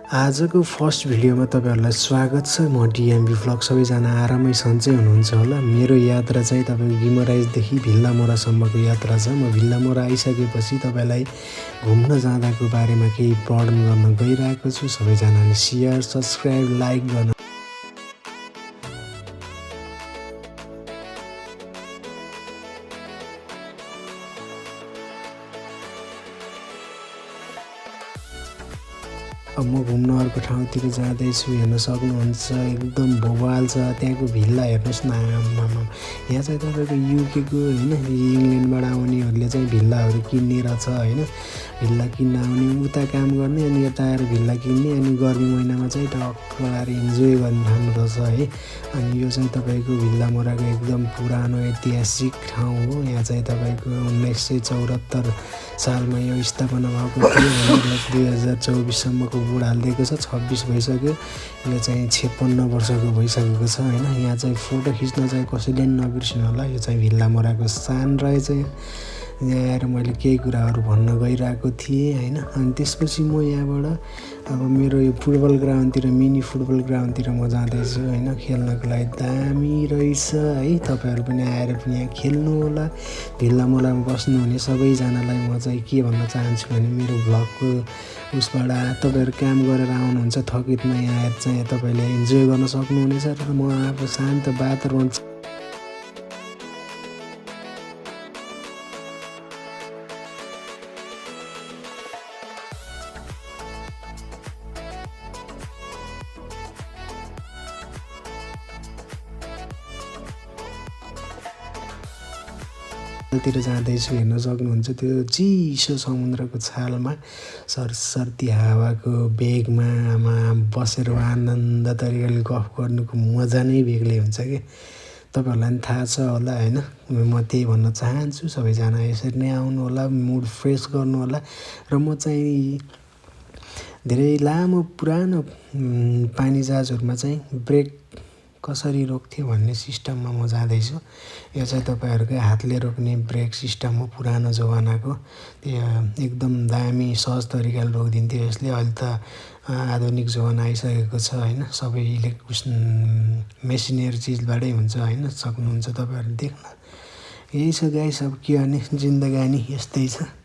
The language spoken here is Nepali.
आजको फर्स्ट भिडियोमा तपाईँहरूलाई स्वागत छ। म डिएमबी भ्लग। सबैजना आरामै सन्चै हुनुहुन्छ होला। मेरो यात्रा चाहिँ तपाईँको गिमराइजदेखि भिल्लामोरासम्मको यात्रा छ। म भिल्लामोरा आइसकेपछि तपाईँलाई घुम्न जाँदाको बारेमा केही वर्णन गर्न गइरहेको छु। सबैजनाले सेयर, सब्सक्राइब, लाइक गर्न अब म घुम्न अर्को ठाउँतिर जाँदैछु। हेर्न सक्नुहुन्छ एकदम भोबाल छ त्यहाँको भिल्ला। हेर्नुहोस् न, आमामा यहाँ चाहिँ तपाईँको युकेको होइन, इङ्ल्यान्डबाट आउनेहरूले चाहिँ भिल्लाहरू किन्ने रहेछ होइन। भिल्ला किन्न आउने, उता काम गर्ने अनि यता आएर भिल्ला किन्ने, अनि गर्मी महिनामा चाहिँ टक्क लगाएर इन्जोय गर्ने ठाउँ रहेछ है। अनि यो चाहिँ तपाईँको भिल्लामोराको एकदम पुरानो ऐतिहासिक ठाउँ हो। यहाँ चाहिँ तपाईँको 1974 सालमा यो स्थापना भएको थियो। 2024सम्मको बोर्ड हालिदिएको छ। 26 भइसक्यो। यो चाहिँ 56 वर्षको भइसकेको छ होइन। यहाँ चाहिँ फोटो खिच्न चाहिँ कसैले पनि नबिर्सिनु होला। यो चाहिँ भिल्लामोराको शान रहेछ। यहाँ आएर मैले केही कुराहरू भन्न गइरहेको थिएँ होइन। अनि त्यसपछि म यहाँबाट अब मेरो यो फुटबल ग्राउन्डतिर, मिनी फुटबल ग्राउन्डतिर म जाँदैछु होइन। खेल्नको लागि दामी रहेछ है। तपाईँहरू पनि आएर पनि यहाँ खेल्नु होला। भिल्लामोरामा बस्नुहुने सबैजनालाई म चाहिँ के भन्न चाहन्छु भने, मेरो भ्लगको उसबाट तपाईँहरू काम गरेर आउनुहुन्छ थकितमा, यहाँ आएर चाहिँ तपाईँले इन्जोय गर्न सक्नुहुनेछ। र म अब शान्त वातावरण तिर जाँदैछु। हेर्न सक्नुहुन्छ त्यो चिसो समुद्रको छालमा सरसर्ती हावाको बेगमा बसेर आनन्द तरिकाले गफ गर्नुको मजा नै बेग्लै हुन्छ कि। तपाईँहरूलाई पनि थाहा छ होला होइन। म त्यही भन्न चाहन्छु, सबैजना यसरी नै आउनु होला, मुड फ्रेस गर्नु होला। र म चाहिँ धेरै लामो पुरानो पानी जहाजहरूमा चाहिँ ब्रेक कसरी रोक्थ्यो भन्ने सिस्टममा म जाँदैछु। यो चाहिँ तपाईँहरूकै हातले रोक्ने ब्रेक सिस्टम हो, पुरानो जमानाको। त्यो एकदम दामी सहज तरिकाले रोकिदिन्थ्यो यसले। अहिले त आधुनिक जमाना आइसकेको छ होइन। सबै मेसिनरी चिजबाटै हुन्छ होइन। सक्नुहुन्छ तपाईँहरू देख्न। यही छ गाइस, अब के गर्ने, जिन्दगानी यस्तै छ।